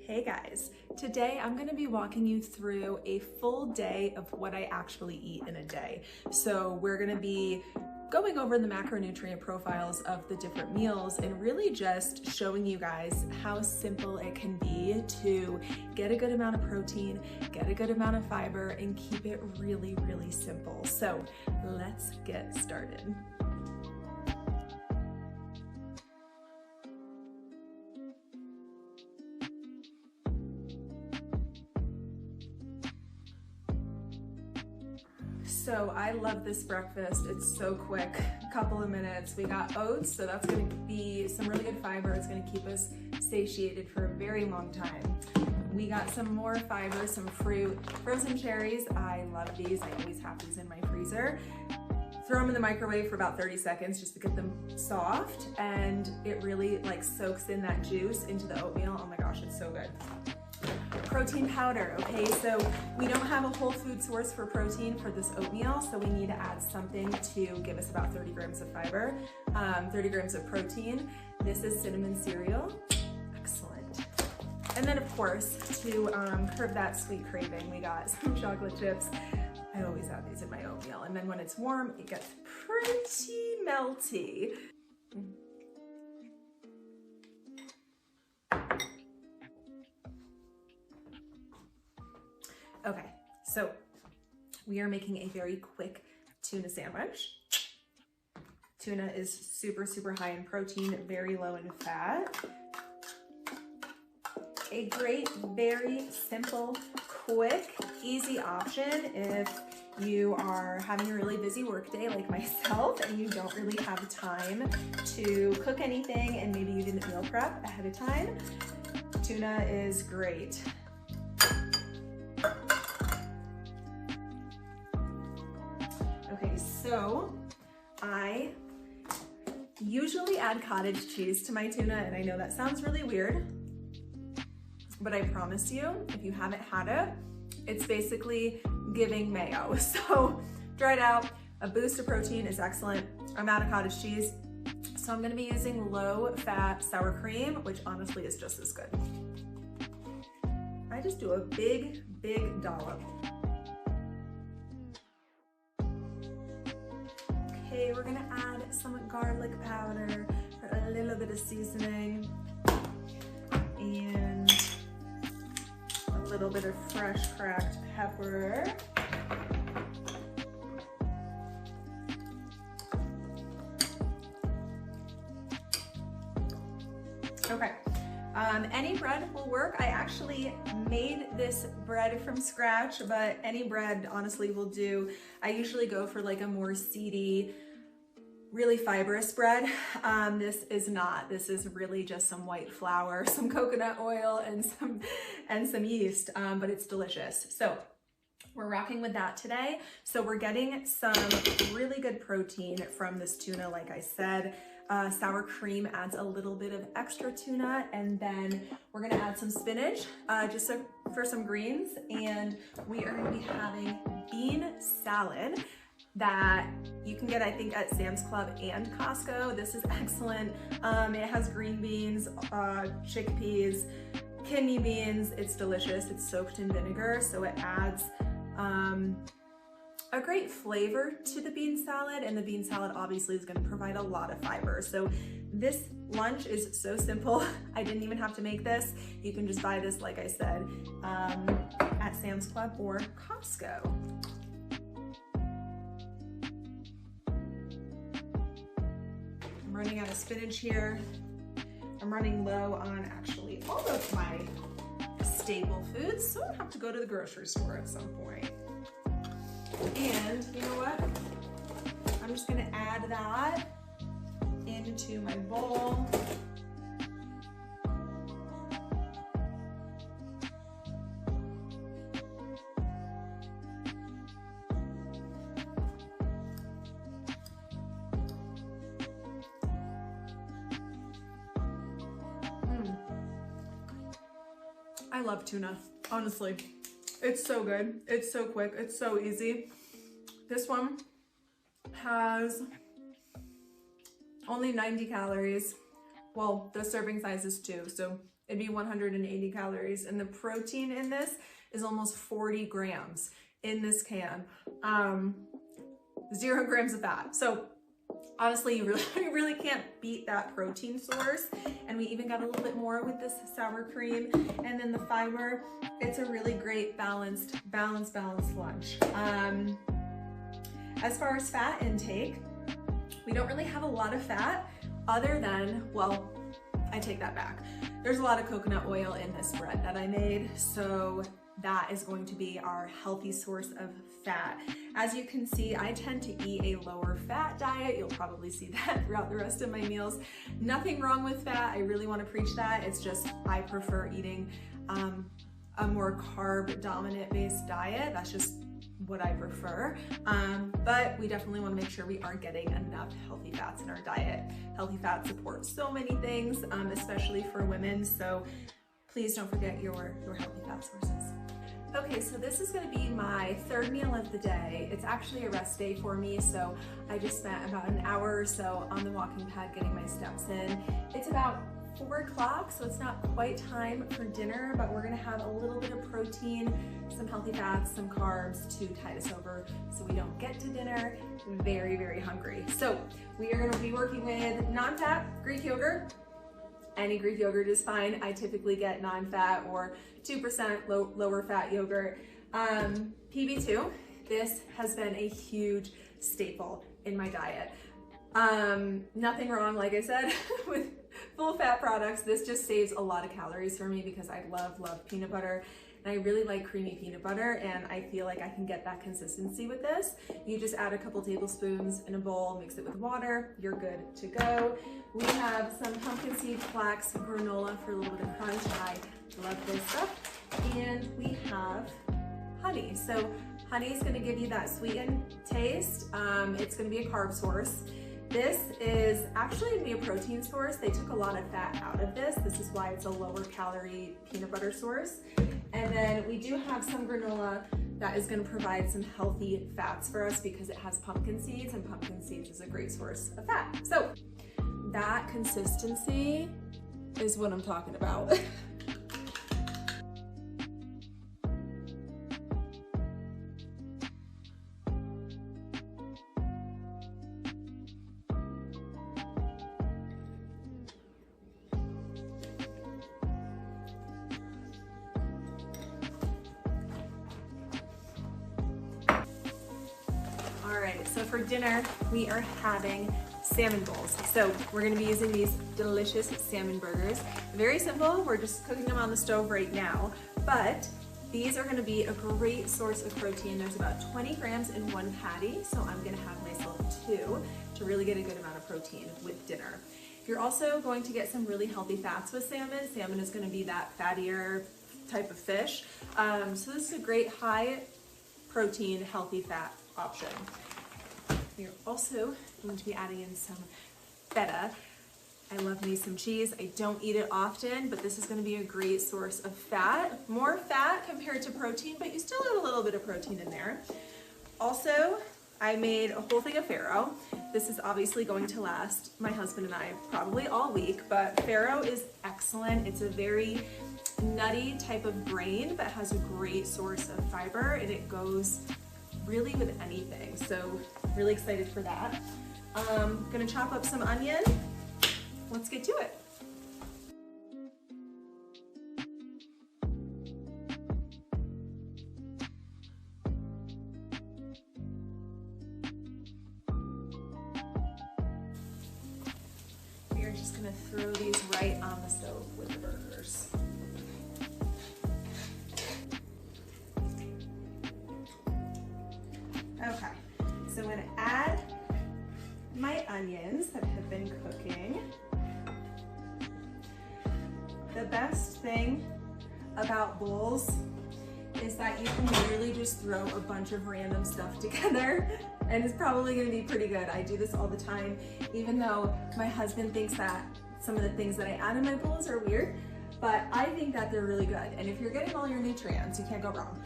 Hey guys, today I'm going to be walking you through a full day of what I actually eat in a day. So we're going to be going over the macronutrient profiles of the different meals and really just showing you guys how simple it can be to get a good amount of protein, get a good amount of fiber, and keep it really, really simple. So let's get started. So I love this breakfast. It's so quick, a couple of minutes. We got oats, so that's gonna be some really good fiber. It's gonna keep us satiated for a very long time. We got some more fiber, some fruit, frozen cherries. I love these. I always have these in my freezer. Throw them in the microwave for about 30 seconds just to get them soft, and it really like soaks in that juice into the oatmeal. Oh my gosh, it's so good. Protein powder, okay, so we don't have a whole food source for protein for this oatmeal, so we need to add something to give us about 30 grams of fiber, 30 grams of protein. This is cinnamon cereal, excellent. And then of course, to curb that sweet craving, we got some chocolate chips. I always have these in my oatmeal, and then when it's warm, it gets pretty melty. Okay, so we are making a very quick tuna sandwich. Tuna is super, super high in protein, very low in fat. A great, very simple, quick, easy option if you are having a really busy workday like myself and you don't really have time to cook anything and maybe you didn't meal prep ahead of time. Tuna is great. Okay, so I usually add cottage cheese to my tuna, and I know that sounds really weird, but I promise you, if you haven't had it, it's basically giving mayo. So dried out, a boost of protein is excellent. I'm out of cottage cheese, so I'm gonna be using low-fat sour cream, which honestly is just as good. I just do a big, big dollop. Okay, we're gonna add some garlic powder for a little bit of seasoning and a little bit of fresh cracked pepper. Okay, any bread will work. I actually made this bread from scratch, but any bread honestly will do. I usually go for like a more seedy, really fibrous bread. This is not. This is really just some white flour, some coconut oil, and some yeast, but it's delicious. So we're rocking with that today. So we're getting some really good protein from this tuna, like I said. Sour cream adds a little bit of extra tuna, and then we're gonna add some spinach just for some greens, and we are gonna be having bean salad that you can get, I think, at Sam's Club and Costco. This is excellent. It has green beans, chickpeas, kidney beans. It's delicious. It's soaked in vinegar, so it adds a great flavor to the bean salad, and the bean salad obviously is going to provide a lot of fiber. So this lunch is so simple. I didn't even have to make this. You can just buy this, like I said, at Sam's Club or Costco. I'm running out of spinach here. I'm running low on actually all of my staple foods, so I'll have to go to the grocery store at some point. And you know what? I'm just gonna add that into my bowl. I love tuna, honestly. It's so good, it's so quick, it's so easy. This one has only 90 calories. Well, the serving size is 2, so it'd be 180 calories. And the protein in this is almost 40 grams in this can. 0 grams of fat. So honestly, you really can't beat that protein source. And we even got a little bit more with this sour cream. And then the fiber, it's a really great balanced lunch. As far as fat intake, we don't really have a lot of fat other than, well, I take that back. There's a lot of coconut oil in this bread that I made, so that is going to be our healthy source of fat. As you can see, I tend to eat a lower fat diet. You'll probably see that throughout the rest of my meals. Nothing wrong with fat. I really want to preach that. It's just I prefer eating a more carb dominant based diet. That's just what I prefer. But we definitely want to make sure we are getting enough healthy fats in our diet. Healthy fats support so many things, especially for women. So please don't forget your healthy fat sources. Okay, so this is going to be my third meal of the day. It's actually a rest day for me, so I just spent about an hour or so on the walking pad getting my steps in. It's about 4 o'clock, so it's not quite time for dinner, but we're gonna have a little bit of protein, some healthy fats, some carbs to tide us over so we don't get to dinner very, very hungry. So we are gonna be working with non-fat Greek yogurt. Any Greek yogurt is fine. I typically get non-fat or 2% lower fat yogurt. PB2, this has been a huge staple in my diet. Nothing wrong, like I said, with full fat products. This just saves a lot of calories for me because I love peanut butter. And I really like creamy peanut butter, and I feel like I can get that consistency with this. You just add a couple tablespoons in a bowl, mix it with water, you're good to go. We have some pumpkin seed flax granola for a little bit of crunch. I love this stuff. And we have honey. So honey is gonna give you that sweetened taste. It's gonna be a carb source. This is actually gonna be a protein source. They took a lot of fat out of this. This is why it's a lower calorie peanut butter source. And then we do have some granola that is gonna provide some healthy fats for us because it has pumpkin seeds, and pumpkin seeds is a great source of fat. So that consistency is what I'm talking about. So for dinner, we are having salmon bowls. So we're gonna be using these delicious salmon burgers. Very simple, we're just cooking them on the stove right now, but these are gonna be a great source of protein. There's about 20 grams in one patty, so I'm gonna have myself 2 to really get a good amount of protein with dinner. You're also going to get some really healthy fats with salmon. Salmon is gonna be that fattier type of fish. So this is a great high protein, healthy fat option. We're also going to be adding in some feta. I love me some cheese. I don't eat it often, but this is going to be a great source of fat. More fat compared to protein, but you still have a little bit of protein in there. Also, I made a whole thing of farro. This is obviously going to last my husband and I probably all week, but farro is excellent. It's a very nutty type of grain, but has a great source of fiber, and it goes really with anything. So really excited for that. Gonna chop up some onion. Let's get to it. We are just gonna throw these right on the stove with the burgers. Okay, so I'm gonna add my onions that have been cooking. The best thing about bowls is that you can really just throw a bunch of random stuff together, and it's probably gonna be pretty good. I do this all the time, even though my husband thinks that some of the things that I add in my bowls are weird, but I think that they're really good. And if you're getting all your nutrients, you can't go wrong.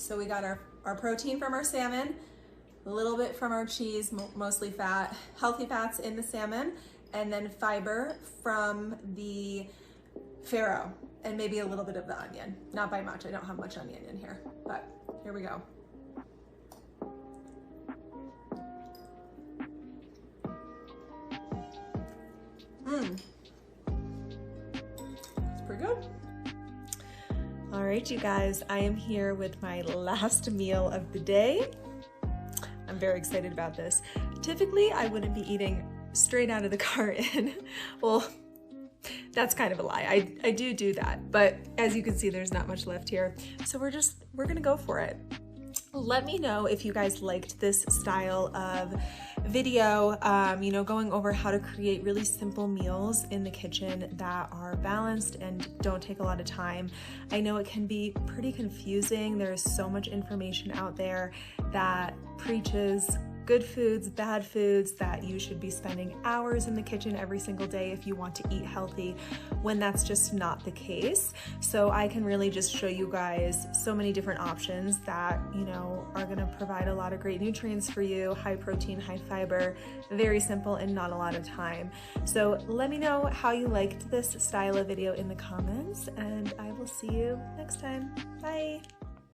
So we got our protein from our salmon, a little bit from our cheese, mostly fat, healthy fats in the salmon, and then fiber from the farro, and maybe a little bit of the onion. Not by much, I don't have much onion in here, but here we go. It's pretty good. All right, you guys, I am here with my last meal of the day. I'm very excited about this. Typically, I wouldn't be eating straight out of the carton. Well, that's kind of a lie. I do that, but as you can see, there's not much left here. So we're gonna go for it. Let me know if you guys liked this style of video, you know, going over how to create really simple meals in the kitchen that are balanced and don't take a lot of time. I know it can be pretty confusing. There is so much information out there that preaches good foods, bad foods, that you should be spending hours in the kitchen every single day if you want to eat healthy, when that's just not the case. So I can really just show you guys so many different options that, you know, are gonna provide a lot of great nutrients for you, high protein, high fiber, very simple and not a lot of time. So let me know how you liked this style of video in the comments, and I will see you next time. Bye.